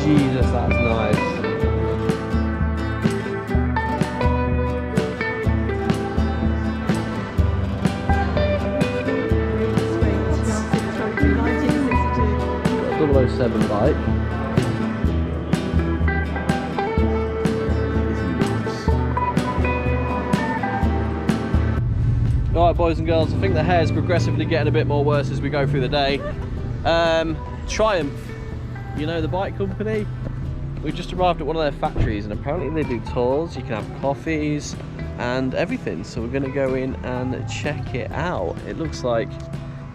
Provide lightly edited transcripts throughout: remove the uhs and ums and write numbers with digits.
Jesus, that's nice. Got a 007 bike. Alright boys and girls, I think the hair's progressively getting a bit more worse as we go through the day. Triumph, you know, the bike company, we just arrived at one of their factories and apparently they do tours, you can have coffees and everything, so we're going to go in and check it out. It looks like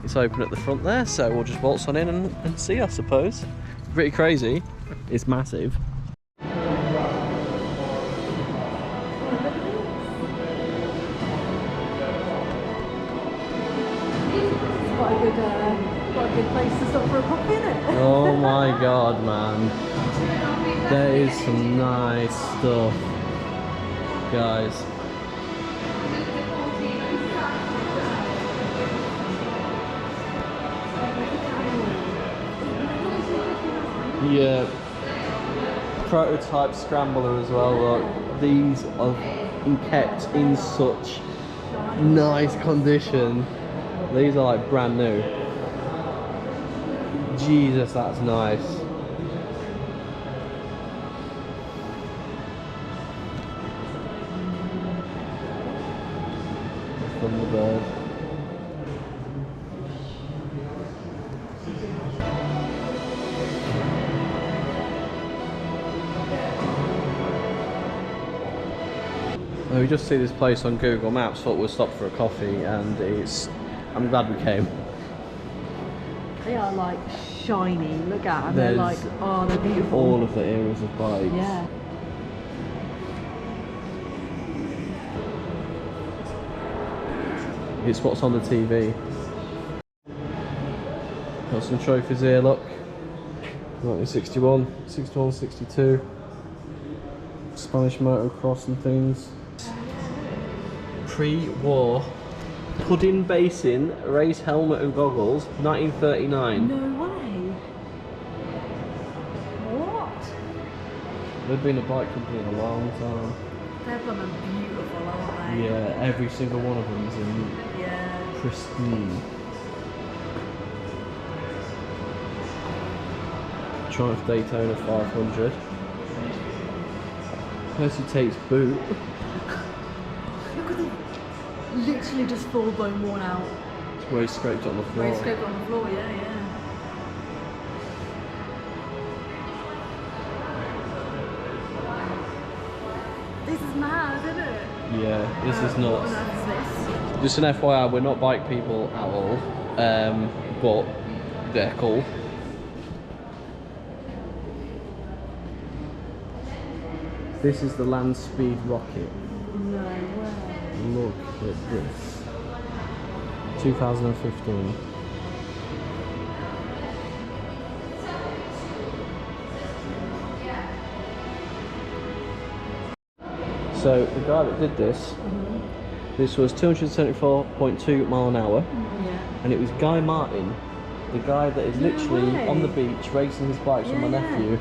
it's open at the front there, so we'll just waltz on in and see, I suppose. Pretty crazy. It's massive. Quite a good place to stop for a coffee, isn't it? Oh my god, man. There is some nice stuff, guys. Yeah. Prototype scrambler as well, look. These are kept in such nice condition. These are like brand new. Jesus, that's nice. Thunderbird. We just see this place on Google Maps, thought we'd stop for a coffee, and I'm glad we came. They are like shiny, look at them, they're like, oh, they're beautiful. All of the eras of bikes. Yeah. It's what's on the TV. Got some trophies here, look. 1961, 61, 62. Spanish motocross and things. Pre-war pudding basin, race helmet and goggles, 1939. No way. What? They've been a bike company in a long time. They're blooming beautiful, aren't they? Yeah, every single one of them is in pristine. Triumph Daytona 500. Percy Tate's boot. Look at them. Literally just full blown worn out. Where he scraped it on the floor. Where he scraped it on the floor, yeah. This is mad, isn't it? Yeah, this is nuts. What on earth is this? Just an FYI, we're not bike people at all, but they're cool. This is the Land Speed Rocket. No way. Look at this. 2015. So the guy that did this, this was 274.2 mile an hour, and it was Guy Martin, the guy that is literally on the beach racing his bikes with my nephew.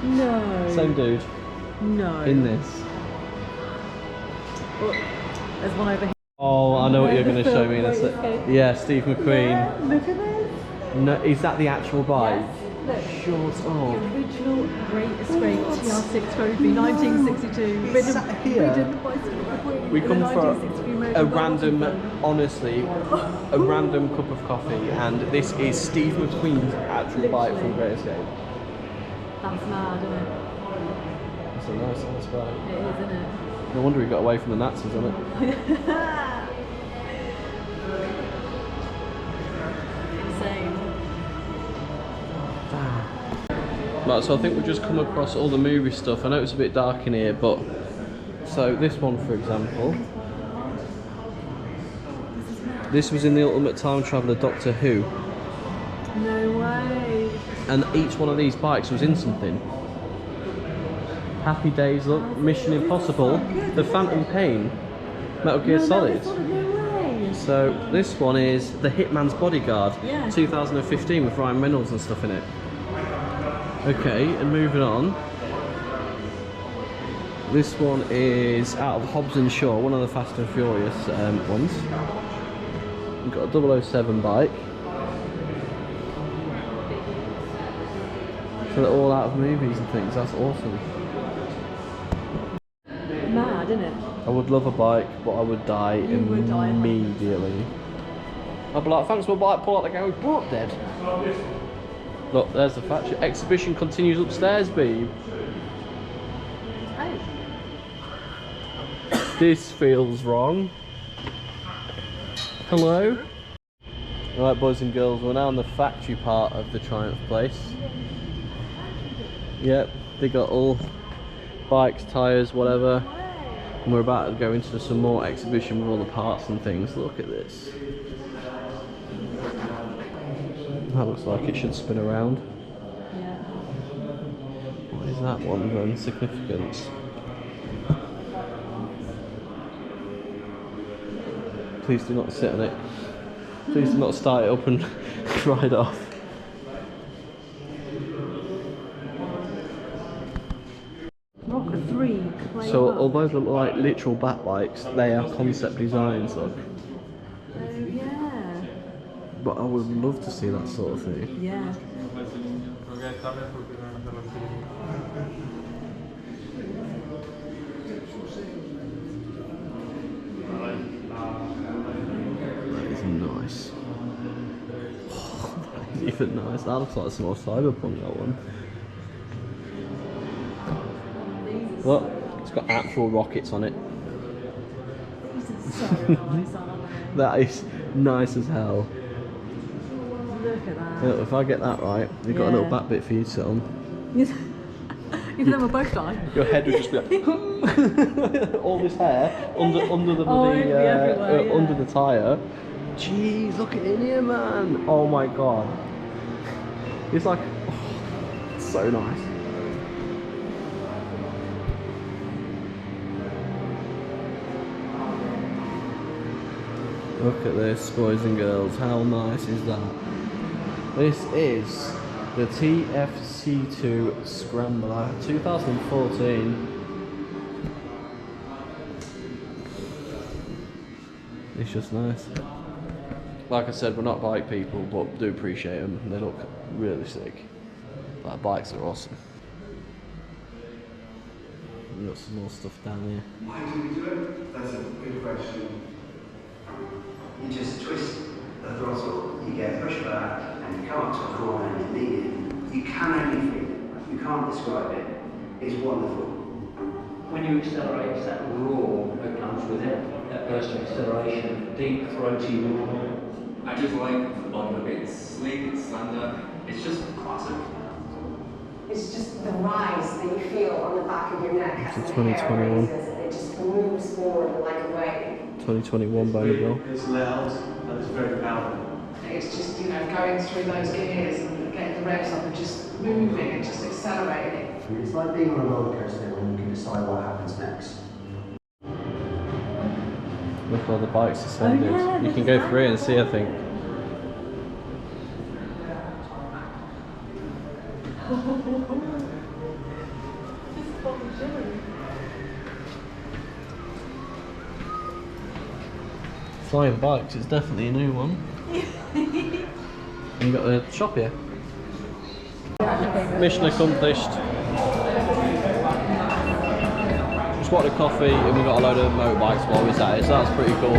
No. Same dude. No. In this. Oh, there's one over here. Oh, I know what you're going to show me in a sec. Yeah, Steve McQueen. Yeah, look at this. No, is that the actual bike? Yes, Shut up. the original Great Escape TR6 Trophy, 1962. We come for a random, honestly, a random cup of coffee, and this is Steve McQueen's actual bike from Great Escape. That's mad, isn't it? It's a nice bike. It is, isn't it? No wonder he got away from the Nazis, isn't it? Insane. Right, so I think we've just come across all the movie stuff. I know it's a bit dark in here, but so this one, for example, this was in the Ultimate Time Traveller Doctor Who. No way. And each one of these bikes was in something. Happy Days, look, Mission Impossible, The Phantom Pain, Metal Gear Solid. No way. So this one is The Hitman's Bodyguard, Yeah. 2015 with Ryan Reynolds and stuff in it. Okay, and moving on. This one is out of Hobbs and Shaw, one of the Fast and Furious ones. We've got a 007 bike. So they're all out of movies and things, that's awesome. Mad, isn't it? I would love a bike, but I would die immediately. I'd be like, thanks for a bike, pull out the guy who brought dead. Look, there's the factory. Exhibition continues upstairs, babe. Oh. This feels wrong. Hello? Alright, boys and girls, we're now in the factory part of the Triumph place. Yep, they got all bikes, tyres, whatever. And we're about to go into some more exhibition with all the parts and things. Look at this. That looks like it should spin around. Yeah. What is that one then? Significance. Please do not sit on it. Please do not start it up and ride off. Rocker 3. So although they're like literal bat bikes, they are concept designs, look. Oh yeah. But I would love to see that sort of thing. Yeah. That is nice. That is even nice. That looks like some more cyberpunk, that one. Look, it's got actual rockets on it. These are so nice, aren't they? That is nice as hell. Look at that. Look, if I get that right, you've got a little back bit for you to sit on. You think we'll both die? Your head would just be like all this hair under the bloody, it'd be everywhere, yeah. under the tyre. Jeez, look at in here, man! Oh my god, it's like it's so nice. Look at this, boys and girls. How nice is that? This is the TFC2 Scrambler 2014. It's just nice. Like I said, we're not bike people, but do appreciate them. They look really sick. Like, bikes are awesome. We've got some more stuff down here. Why do we do it? That's a good question. You just twist the throttle, you get push back, and you come up to a corner and you lean in. You can only feel it. You can't describe it. It's wonderful. When you accelerate, it's that roar that comes with it, that burst of acceleration, deep, throaty roar. I just like the bike of it. It's sleek, it's slender, it's just classic. It's just the rise that you feel on the back of your neck as It's a the hair 2021. raises and it just moves forward like a wave. 2021 Boneville. It's loud and it's very powerful. It's just, you know, going through those gears and getting the revs up and just moving and just accelerating. It's like being on a roller coaster when you can decide what happens next. Look at all the bikes suspended. Oh, yeah, You can there's go through it and see, I think. Flying bikes, it's definitely a new one. And you got the shop here. Mission accomplished. Just wanted a coffee and we got a load of motorbikes while we was at it, so that's pretty cool.